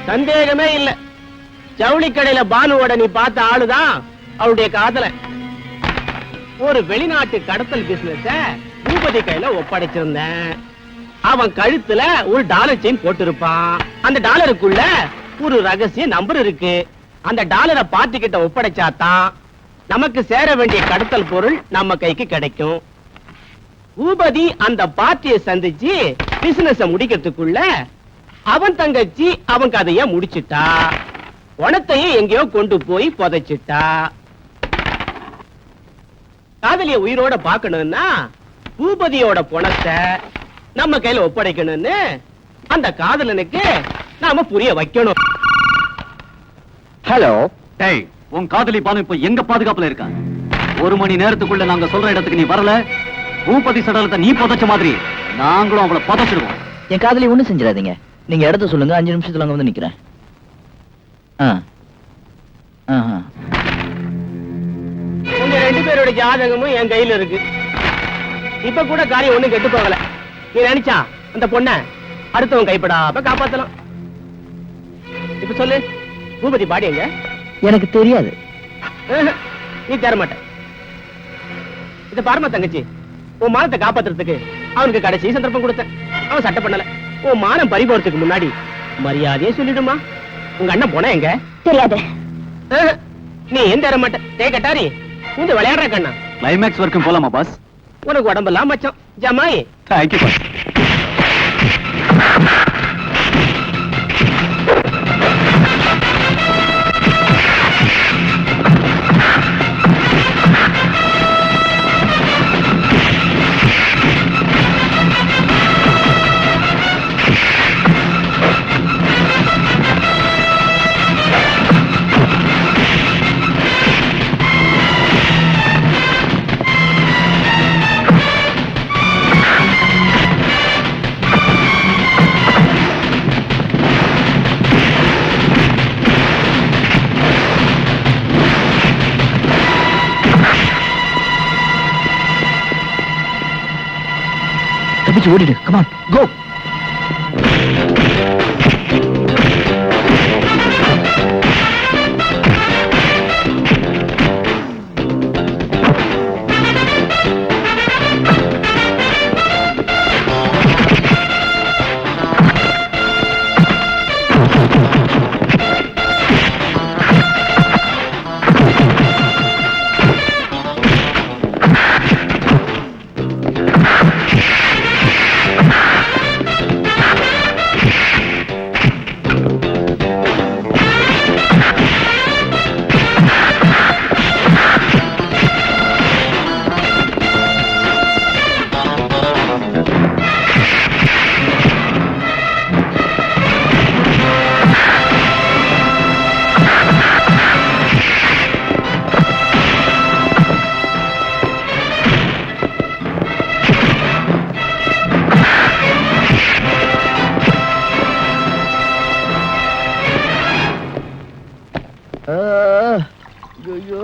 சந்தேகமே இல்ல. ஜவுளி கடையில பானுவோட நீ பார்த்த ஆளுதான் அவளுடைய காதல. ஒரு வெளிநாட்டு கடத்தல் பிசினஸ பூபதி கையில ஒப்படைச்சிருந்தேன். அவன் கழுத்துல ஒரு டாலர் செயின் போட்டிருப்பான். அந்த டாலருக்குள்ள ஒரு ரகசிய நம்பர் இருக்கு. அந்த டாலரை பார்ட்டி கிட்ட ஒப்படைச்சாதான் நமக்கு சேர வேண்டிய கடத்தல் பொருள் நம்ம கைக்கு கிடைக்கும். பூபதி அந்த பார்ட்டியை சந்திச்சு பிசினஸ் முடிக்கிறதுக்குள்ள அவன் தங்கச்சி அவன் கதைய முடிச்சிட்டா. பணத்தையும் எங்கேயோ கொண்டு போய் புதைச்சிட்டா. காதலிய உயிரோட பார்க்கணும்னா பூபதியோட பணத்தை நம்ம கையில ஒப்படைக்கணும்னு அந்த காதலனுக்கு நாம புரிய வைக்கணும். ஹலோ, டேய், உன் காதலி பானு இப்ப எங்க பாதுகாப்புல இருக்கா? 1 மணி நேரத்துக்குள்ள நாங்க சொல்ற இடத்துக்கு நீ வரல, பூபதி சடலத்தை நீ புதைச்ச மாதிரி நாங்களும் அவளை புதைச்சிடுவோம். என் காதலி ஒண்ணும் செஞ்சிடாதீங்க. நீங்க இடத்த சொல்லுங்க, 5 நிமிஷத்துல அங்க வந்து நிக்கிறேன். உங்க 2 பேரோட ஜாதகமும் என் கையில இருக்கு. இப்ப கூட காரியம் ஒண்ணும் கெட்டு போகல. நீ நினைச்சா அந்த பொண்ண அடுத்தவன் கைப்படாம காப்பாத்தலாம். இப்ப சொல்லு, பூபதி பாடி எங்க? எனக்கு தெரியாது. நீ தர மாட்ட. இத பாருமா தங்கச்சி, உன் மானத்தை காப்பாத்துறதுக்கு அவனுக்கு கடைசி சந்தர்ப்பம் கொடுத்தேன். அவன் சட்டை பண்ணல. உன் மானம் பறி போறதுக்கு முன்னாடி மரியாதையே சொல்லிடுமா. உங்க அண்ணன் போன எங்க? தெரியாது. நீ ஏன் தர மாட்ட? டே கட்டாரி, கொஞ்சம் விளையாடுற கண்ணா. கிளைமேக்ஸ் வரைக்கும் போலாமா பாஸ்? உனக்கு உடம்பெல்லாம் மச்சம் ஜமாயி. Thank you boss. தப்பிச்சு ஓடிடு. Come on, go. ஐயோ,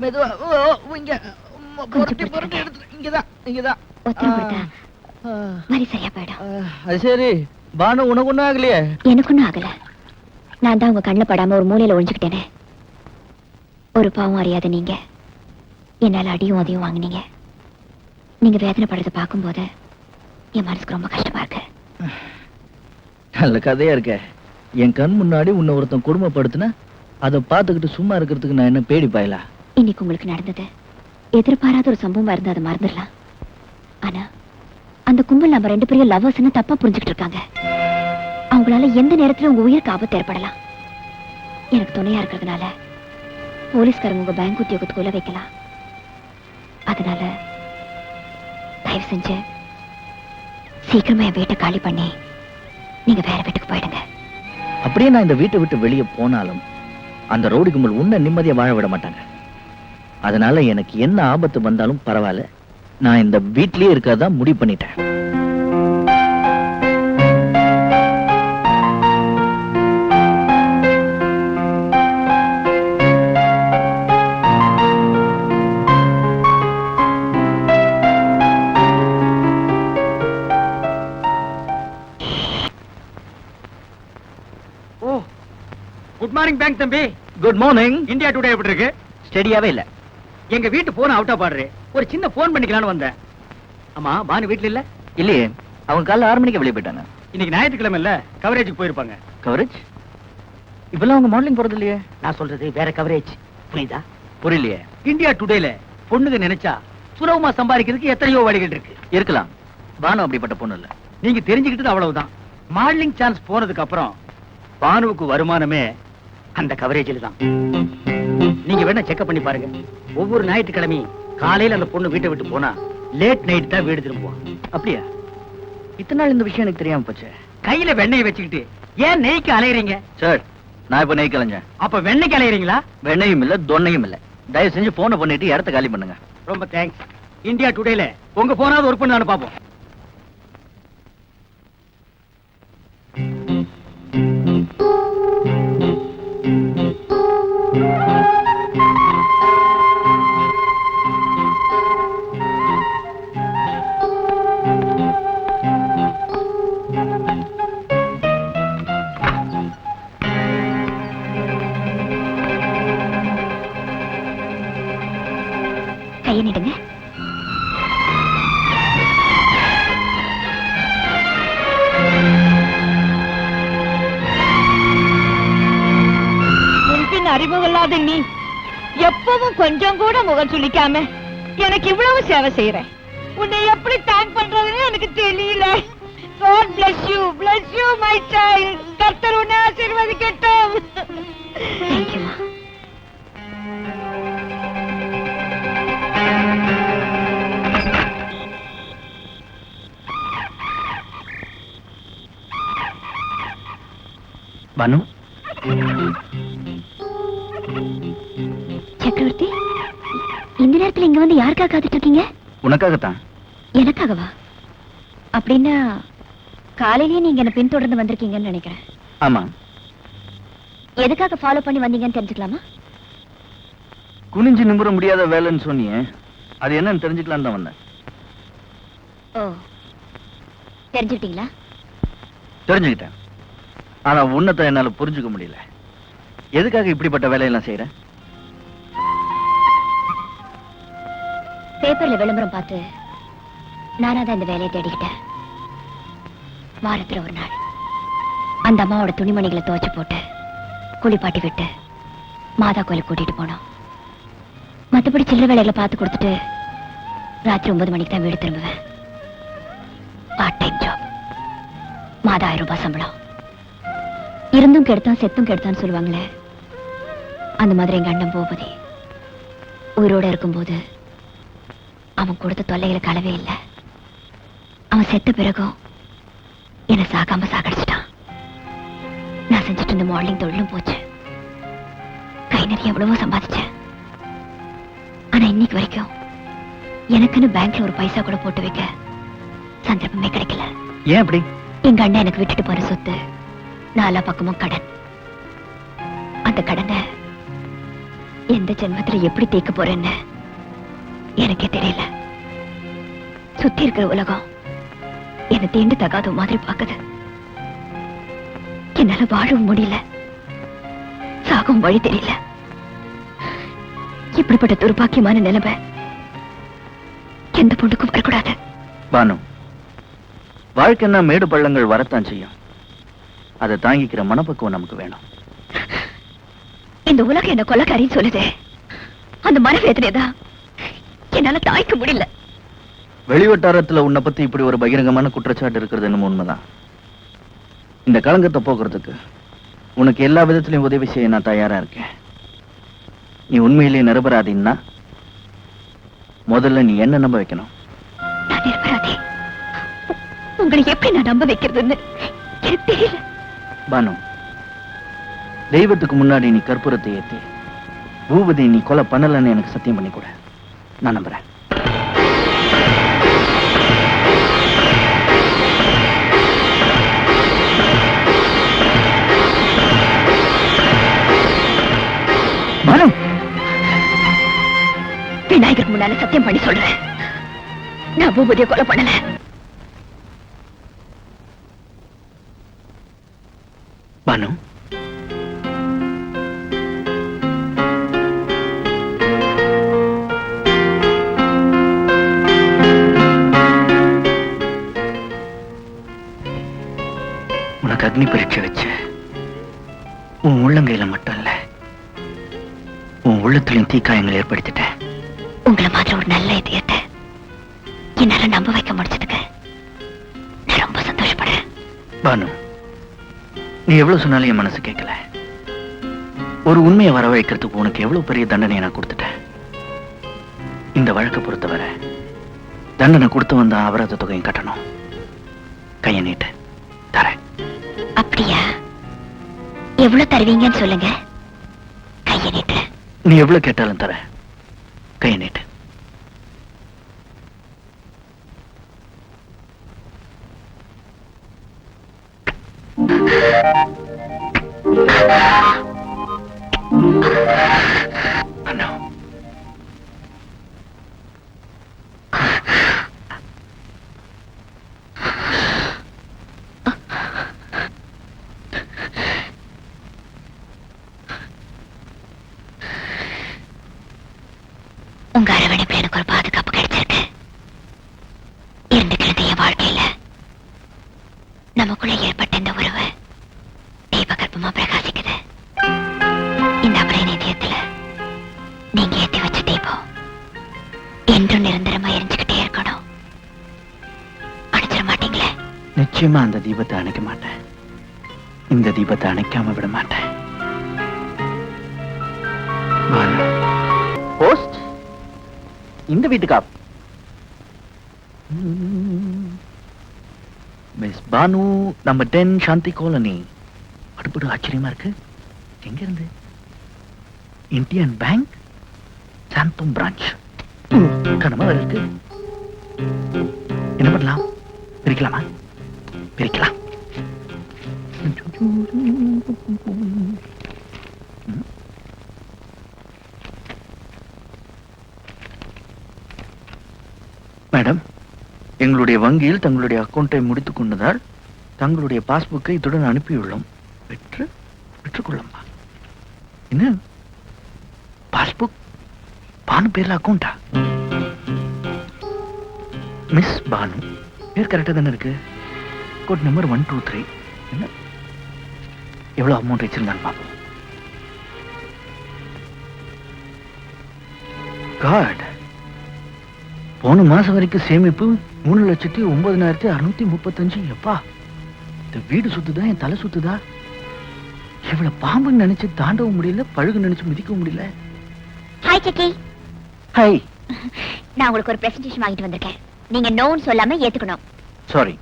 மெதுவா. இங்க புரட்டி புரட்டி எடுத்து. இங்கதான் இங்கதான். சரியா போயிடும். அது சரி. பானு, உனக்கு ஒண்ணும் ஆகலையே? எனக்கு ஒண்ணும் ஆகல. நான் தான் உங்க கண்ணுல படாம ஒரு மூலையில ஒழிஞ்சுக்கிட்டேனே. ஒரு பாவம் அறியாத நீங்க என்னால அடியும் அதையும் வாங்கினீங்க. நீங்க வேதனைப்படுறத பார்க்கும்போது என் மனசுக்கு ரொம்ப கஷ்டமா இருக்கு. நல்ல கதையா இருக்க. என் கண் முன்னாடி உன்னை ஒருத்தன் கொடுமைப்படுத்தின அதை பார்த்துக்கிட்டு சும்மா இருக்கிறதுக்கு நான் என்ன பேடி பாயலா? இன்னைக்கு உங்களுக்கு நடந்தது எதிர்பாராத ஒரு சம்பவமா இருந்தா அதை மறந்துடலாம். ஆனா அந்த கும்பல் நம்ம 2 பேரும் லவ்வர்ஸ்னு தப்பா புரிஞ்சுக்கிட்டு இருக்காங்க. அவங்களால எந்த நேரத்துல உங்க உயிருக்கு ஆபத்து ஏற்படலாம். எனக்கு துணையா இருக்கிறதுனால போலீஸ்காரங்க உங்க பேங்க் உத்தியோகத்துக்குள்ள வைக்கலாம். அதனால தயவு செஞ்சு சீக்கிரமா என் வீட்டை காலி பண்ணி நீங்க வேற வீட்டுக்கு போயிடுங்க. அப்படியே நான் இந்த வீட்டை விட்டு வெளியே போனாலும் அந்த ரோடு கும்பல் உன்னை நிம்மதியா வாழ விட மாட்டாங்க. அதனால எனக்கு என்ன ஆபத்து வந்தாலும் பரவாயில்ல, நான் இந்த வீட்லயே இருக்கறதா முடிவு பண்ணிட்டேன். குட் மார்னிங் பேங்க் தம்பி. Good morning. இந்தியா டுடே எப்படி இருக்கு? ஸ்டெடியாவே இல்ல. எங்க வீட்டு போன் அவுட்டா பாடுறேன். ஒரு சின்ன போன் பண்ணிக்கலாம்னு வந்தேன். ஆமா, பானு வீட்ல இல்ல? இல்லையே, அவங்க காலைல 6 மணிக்கு வெளியே போயிட்டாங்க. இன்னைக்கு ஞாயிற்றுக்கிழமை இல்ல, கவரேஜுக்கு போயிருப்பாங்க. கவரேஜ்? இப்பெல்லாம் அவங்க மாடலிங் போறது இல்லையே. நான் சொல்றது வேற கவரேஜ், புரியுதா? புரியலையே. இந்தியா டுடேல பொண்ணுங்க நினைச்சா சுலபமா சம்பாதிக்கிறதுக்கு எத்தனையோ வழிகள் இருக்கு. இருக்கலாம். பானு அப்படிப்பட்ட பொண்ணு இல்ல. நீங்க தெரிஞ்சுக்கிட்டது அவ்வளவுதான். மாடலிங் சான்ஸ் போனதுக்கு அப்புறம் பானுவுக்கு வருமானமே அந்த கவரேஜில் தான். நீங்க வேணா செக்அப் பண்ணி பாருங்க. ஒவ்வொரு ஞாயிற்றுக்கிழமையும் காலையில அந்த பொண்ணு வீட்டை விட்டு போனா லேட் நைட் தான் வீடு திரும்புவான். அப்படியா? இத்தனை நாள் இந்த விஷயம் எனக்கு தெரியாம போச்சு. கையில வெண்ணெய் வச்சுக்கிட்டு ஏன் நெய்க்கு அலையறீங்க? சார், நான் இப்ப நெய் கலைஞ்சேன். அப்ப வெண்ணெய்க்கு அலையறீங்களா? வெண்ணையும் இல்ல, தொன்னையும் இல்ல. தயவு செஞ்சு போனை பண்ணிட்டு இடத்த காலி பண்ணுங்க. ரொம்ப தேங்க்ஸ். இந்தியா டுடேல உங்க போனாவது ஒர்க் பண்ணு பாப்போம். கையை நீடுங்க. முன்பின் அறிமுகமில்லாத நீ எப்பவும் கொஞ்சம் கூட முகம் சுளிக்காம எனக்கு இவ்வளவு சேவை செய்யற. உன்னை எப்படி தேங்க் பண்றதுன்னு எனக்கு தெரியல. God bless you my child. கர்த்தர் உன்னை ஆசீர்வதிக்கட்டும். தேங்க்யூமா. பானு, சக்கரவர்த்தி, இந்த நேரத்துல இங்க வந்து யாருக்காக காத்துட்டு இருக்கீங்க? உனக்காகத்தான். எனக்காகவா? அப்படின்னா காலையிலேயே நீங்க என்ன பின்தொடர்ந்து வந்திருக்கீங்கன்னு நினைக்கிறேன். ஆமா. எதுக்காக ஃபாலோ பண்ணி வந்தீங்கன்னு தெரிஞ்சுக்கலாமா? குனிஞ்சு நிமிர முடியாத வேலைன்னு சொன்னியே, அது என்னன்னு தெரிஞ்சுக்கலான்னு தான் வந்தேன். ஓ, தெரிஞ்சுக்கிட்டீங்களா? தெரிஞ்சுக்கிட்டேன். ஆனா உன்னத்தை என்னால புரிஞ்சுக்க முடியல. எதுக்காக இப்படிப்பட்ட வேலையெல்லாம் செய்யற? பேப்பர்ல விளம்பரம் பார்த்து நானா தான் இந்த வேலையை தேடிக்கிட்டேன். வாரத்துல ஒரு நாள் அந்த அம்மாவோட துணிமணிகளை துவைச்சு போட்டு குளிப்பாட்டி விட்டு மாதா கோயிலுக்கு கூட்டிட்டு போனோம். மத்தபடி சில்லறை வேலைகளை பார்த்து கொடுத்துட்டு ராத்திரி 9 மணிக்கு தான் வீடு திரும்புவேன். Part time job. மாதா 1000 ரூபாய் சம்பளம். இருந்தும் கெடுத்தான் செத்தும் கெடுத்தான்னு சொல்லுவாங்களே, அந்த மாதிரி எங்க அண்ணன் பூபதி உயிரோட இருக்கும்போது அவன் கொடுத்த தொல்லைகளை களவே இல்லை. அவன் செத்த பிறகும் என்னை சாகாம சாகடிச்சிட்டான். நான் செஞ்சுட்டு இருந்த மாடலிங் தொழிலும் போச்சு. கை நிறைய எவ்வளவோ சம்பாதிச்சேன். ஆனா இன்னைக்கு வரைக்கும் எனக்குன்னு பேங்க்ல ஒரு பைசா கூட போட்டு வைக்க சந்தர்ப்பமே கிடைக்கல. ஏன் அப்படி? எங்க அண்ணன் எனக்கு விட்டுட்டு போற சொத்து 4 பக்கமும் கடன். அந்த கடனை எந்த ஜென்மத்துல எப்படி தீர்க்க போறேன்னு எனக்கே தெரியல. சுத்தி இருக்கிற உலகம் என்ன தீண்டு தகாத மாதிரி பாக்குது. என்னால வாழவும் முடியல, சாகவும் வழி தெரியல. இப்படிப்பட்ட துர்பாக்கியமான நிலைமை எந்த பொண்ணுக்கும் வரக்கூடாது. பானு, வாழ்க்கைன்னா மேடு பள்ளங்கள் வரத்தான் செய்யும். அதை தாங்கிக்கிற மனப்பக்குவம் நமக்கு வேணும். இந்த உலகம் என்ன கொலைக்காரின்னு சொல்லுது. அந்த மனவேதனைதான் என்னால தாய்க்க முடியல. வெளிவட்டாரத்துல உன்னை பத்தி இப்படி ஒரு பகிரங்கமான குற்றச்சாட்டு இருக்கிறது என்னமோ உண்மைதான். இந்த களங்கத்தை போக்குறதுக்கு உனக்கு எல்லா விதத்திலையும் உதவி செய்ய நான் தயாரா இருக்கேன். நீ உண்மையிலேயே நிரபராதின்னா முதல்ல நீ என்ன நம்ப வைக்கணும். நான் நிரபராதி. உங்களை எப்படி நான் நம்ப வைக்கிறதுன்னு எனக்கு தெரியல. பானு, தெய்வத்துக்கு முன்னாடி நீ கற்பூரத்தை ஏத்தி பூபதி நீ கொலை பண்ணலன்னு எனக்கு சத்தியம் பண்ணி கூட. நான் நம்புறேன். பானு, விநாயகருக்கு முன்னால சத்தியம் பண்ணி சொல்றேன், நான் பூபதியை கொலை பண்ணல. பானு, அக்னி பரீட்சை வச்சு உன் உள்ளங்கையில மட்டும் இல்ல உன் உள்ளத்திலையும் தீக்காயங்கள் ஏற்படுத்திட்டேன். உங்களை மாதிரி ஒரு நல்ல இதயத்தை என்னால நம்ப வைக்க முடிச்சதுக்கு நான் ரொம்ப சந்தோஷப்படுறேன். பானு, நீ எவ்வளவு சொன்னாலும் என் மனசு கேட்கல. ஒரு உண்மையை வரவழைக்கிறதுக்கு உனக்கு எவ்வளவு பெரிய தண்டனையை நான் கொடுத்துட்டேன். இந்த வழக்கை பொறுத்தவரை தண்டனை கொடுத்து வந்த அபராத தொகையும் கட்டணும். கையை நீட்டு தரேன். அப்படியா? எவ்வளவு தருவீங்கன்னு சொல்லுங்க, கையை நீட்டு. நீ எவ்வளவு கேட்டாலும் தரேன். கையை நீட்டு. No. உங்க அரவணைப்புல எனக்கு ஒரு பாதுகாப்பு கிடைச்சிருக்கு. இருந்துக்கிறது என் வாழ்க்கையில நமக்குள்ள ஏற்பட்ட இந்த உறவு தீபகற்பமா பிரகாசிக்குது. இந்த அபலை நிதியத்துல நீங்க ஏத்தி வச்ச தீபம் என்றும் நிரந்தரமா எரிஞ்சுக்கிட்டே இருக்கணும். அணைச்சிட மாட்டீங்களே? நிச்சயமா அந்த தீபத்தை அணைக்க மாட்டேன். இந்த தீபத்தை அணைக்காம விட மாட்டேன். போஸ்ட் இந்த வீட்டுக்கா? Miss Banu, number 10 Shanthi colony. அடுப்படு ஆச்சரியமா இருக்கு. எங்க இருந்து? Indian bank Santhome branch. கனமா இருக்கு. என்ன பண்ணலாம்? பிரிக்கலாமா? பிரிக்கலாம். மேடம், எங்களுடைய வங்கியில் தங்களுடைய அக்கௌண்டை முடித்துக் கொண்டதால் தங்களுடைய பாஸ்புக்கை இத்துடன் அனுப்பியுள்ளோம். பெற்றுக்கொள்ளம்பா. என்ன பாஸ்புக்? பானு பேர்ல அக்கௌண்டா? மிஸ் பானு பேர் கரெக்டா தானே இருக்கு. Code number 123. என்ன எவ்வளவு அமௌண்ட் வச்சிருந்தான்னு பார்ப்போம். காட், போன மாசம் வரைக்கும் சேமிப்பு 3,09,635. எப்பா, இந்த வீடு சுத்துதா என் தலை சுத்துதா? இவ்வளவு பாம்புன்னு நினைச்சு தாண்டவும் முடியல, பழுகு நினைச்சு மிதிக்கவும் முடியல. ஹாய் செக்கி. ஹாய். நான் உங்களுக்கு ஒரு பிரசன்டேஷன் வாங்கிட்டு வந்திருக்கேன். நீங்க நோன்னு சொல்லாம ஏத்துக்கணும். சாரி,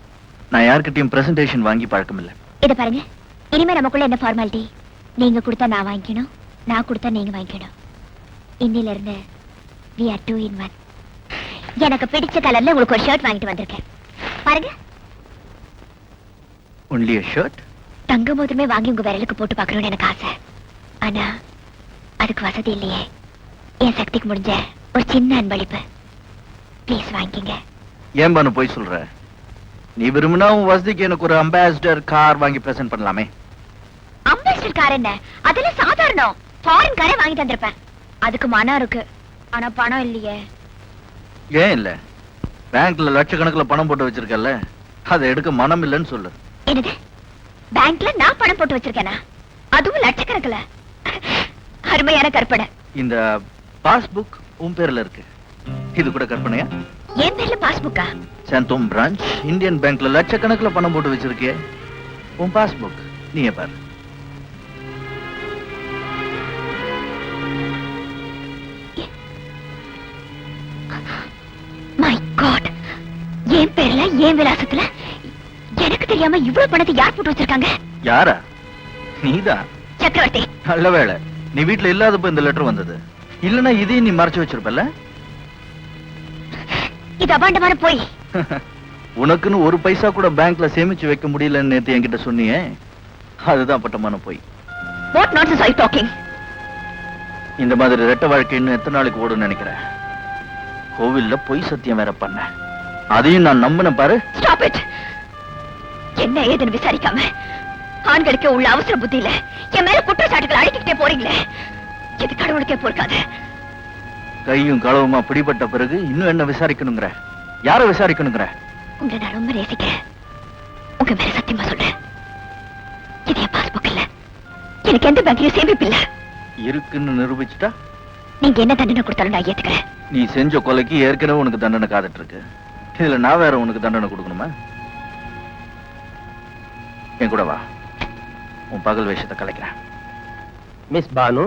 நான் யார்கிட்டயும் பிரசன்டேஷன் வாங்கி பழக்கம் இல்ல. இத பாருங்க, இனிமே நமக்குள்ள என்ன ஃபார்மாலிட்டி? நீங்க கொடுத்தா நான் வாங்கிக்கணும், நான் கொடுத்தா நீங்க வாங்கிக்கணும். இன்னில இருந்து we are 2 in 1. எனக்கு பிடிச்ச கலர்ல உங்களுக்கு ஒரு ஷர்ட் வாங்கிட்டு வந்திருக்கேன். பாருங்க. Only a shirt? தங்க மோதிரமே வாங்கி உங்க விரலுக்கு போட்டு பார்க்கணும்னு எனக்கு ஆசை. ஆனா அதுக்கு வசதி இல்லையே. என் சக்திக்கு முடிஞ்ச ஒரு சின்ன அன்பளிப்பு. ப்ளீஸ் வாங்கிக்கங்க. ஏன் பானு போய் சொல்ற? நீ விரும்பினா உன் வசதிக்கு எனக்கு ஒரு அம்பாசிடர் கார் வாங்கி பிரசன்ட் பண்ணலாமே. அம்பாசிடர் கார் என்ன? அதெல்லாம் சாதாரணம். ஃபாரின் காரே வாங்கி தந்திருப்பேன். அதுக்கு மனம் இருக்கு, ஆனா பணம் இல்லையே. ஏன் இல்ல? பேங்க்ல லட்சக்கணக்கில் பணம் போட்டு வச்சிருக்கல, அதை எடுக்க மனம் இல்லைன்னு சொல்லு. என்னது? பேங்க்ல நான் பணம் போட்டு வச்சிருக்கேனா? அதுவும் லட்சக்கணக்கில்? அருமையான கற்பனை. இந்த பாஸ்புக் உன் பேர்ல இருக்கு. இது கூட கற்பனையா? என் பேர்ல பாஸ்புக்கா? சாந்தோம் பிரான்ச் இந்தியன் பேங்க்ல லட்சக்கணக்கில் பணம் போட்டு வச்சிருக்கே, உன் பாஸ்புக். நீ பாரு. மை காட், என் பேர்ல என் விலாசத்துல எனக்கு தெரியாம இவ்வளவு பணத்தை யார் போட்டு வச்சிருக்காங்க? யாரா? நீதான். சக்கரவர்த்தி. நல்ல வேளை நீ வீட்டுல இல்லாதப்ப இந்த லெட்டர் வந்தது. இல்லனா இதையும் நீ மறைச்சு வச்சிருப்பல. இது அபாண்டமான போய். உனக்குன்னு ஒரு பைசா கூட பேங்க்ல சேமிச்சு வைக்க முடியலன்னு நேத்து என்கிட்ட சொன்னியே, அதுதான் பட்டமான போய். What nonsense are you talking? இந்த மாதிரி ரெட்ட வாழ்க்கை இன்னும் எத்தனை நாளைக்கு ஓடுன்னு நினைக்கிறேன். கோவில்ல பொய் சத்தியம் வேற பண்ண, அதையும் நான் நம்பின பாரு. Stop it. என்ன ஏதுன்னு விசாரிக்காம ஆண்களுக்கு உள்ள அவசர புத்தியில என் மேல குற்றச்சாட்டுகள் அடிக்கிட்டே போறீங்களே, இது கடவுளுக்கே பொறுக்காது. கையும் களவுமா பிடிபட்ட பிறகு இன்னும் என்ன விசாரிக்கணுங்கிற? யார விசாரிக்கணுங்கிற? உங்களை நான் ரொம்ப நேசிக்கிறேன். உங்க மேல சத்தியமா சொல்றேன். எனக்கு எந்த பேங்க்லயும் சேமிப்பு இல்ல. இருக்குன்னு நிரூபிச்சுட்டா நீங்க என்ன தண்டனை கொடுத்தாலும் நான் ஏத்துக்கிறேன். நீ செஞ்ச கொலைக்கு ஏற்கனவே உனக்கு தண்டனை காத்துட்டு இருக்கு. இதுல நான் வேற உனக்கு தண்டனை கொடுக்கணுமா? என் கூட வா, உன் பகல் வேஷத்தை கலைக்கிறேன். மிஸ் பானு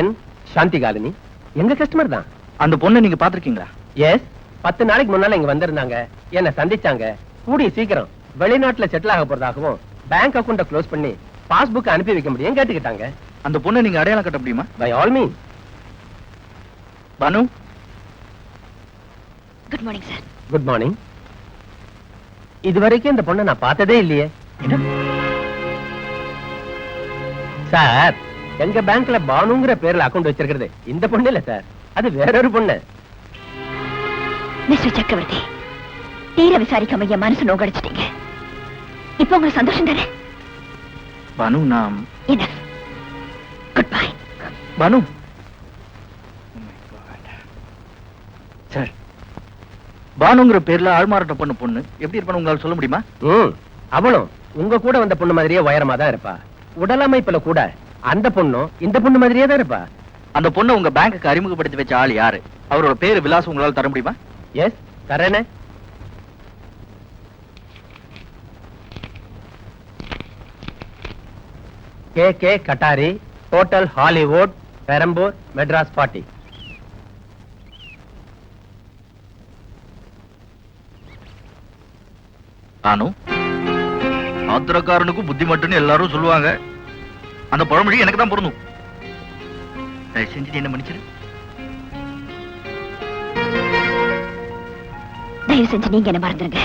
என் சாந்தி காலனி எங்க கஸ்டமர் தான். அந்த பொண்ணை நீங்க பாத்திருக்கீங்களா? எஸ், 10 நாளைக்கு முன்னால இங்க வந்திருந்தாங்க, என்ன சந்திச்சாங்க. கூடிய சீக்கிரம் வெளிநாட்டுல செட்டில் ஆக போறதாகவும் பேங்க் அக்கவுண்ட க்ளோஸ் பண்ணி பாஸ்புக் அனுப்பி வைக்க முடியும் கேட்டுக்கிட்டாங்க. அந்த பொண்ணை நீங்க அடையாளம் கட்ட முடியுமா? By all mean. Banu, good morning sir. Good morning. இதுவரைக்கும் இந்த பொண்ணை நான் பார்த்ததே இல்லையே. சார், எங்க பேங்க்ல பானுங்கிற பேர்ல அக்கவுண்ட் வச்சிருக்கிறது இந்த பொண்ணு இல்ல சார், அது வேறொரு பொண்ணு. மிஸ்டர் சக்கரவர்த்தி, தீர விசாரிக்காம என் மனசு நோக்கடிச்சிட்டீங்க. இப்போ உங்களுக்கு சந்தோஷம் தானே? பானு, நான் என்ன? Good bye. பானு. சார், பானுங்கிற பேர்ல ஆள்மாறாட்ட பண்ண பொண்ணு எப்படி இருப்பான்னு உங்களால சொல்ல முடியுமா? அவளும் உங்க கூட வந்த பொண்ணு மாதிரியே உயரமா தான் இருப்பா. உடலமைப்புல கூட அந்த பொண்ணும் இந்த பொண்ணு மாதிரியே தான் இருப்பா. அந்த பொண்ணை உங்க பேங்க்குக்கு அறிமுகப்படுத்தி வச்ச ஆள் யாரு? அவரோட பேரு விலாசம் உங்களால தர முடியுமா? எஸ், தரேனே. K Kattari, hotel Hollywood, Perambur, Madras 40. Banu, ஆத்திரக்காரனுக்கும் புத்தி மட்டும்னு எல்லாரும் சொல்லுவாங்க. அந்த பழமொழி எனக்கு தான் பொருந்தும். தயவு செஞ்சு நீ என்ன மன்னிச்சிரு. தயவு செஞ்சு நீங்க என்ன மறந்துருங்க.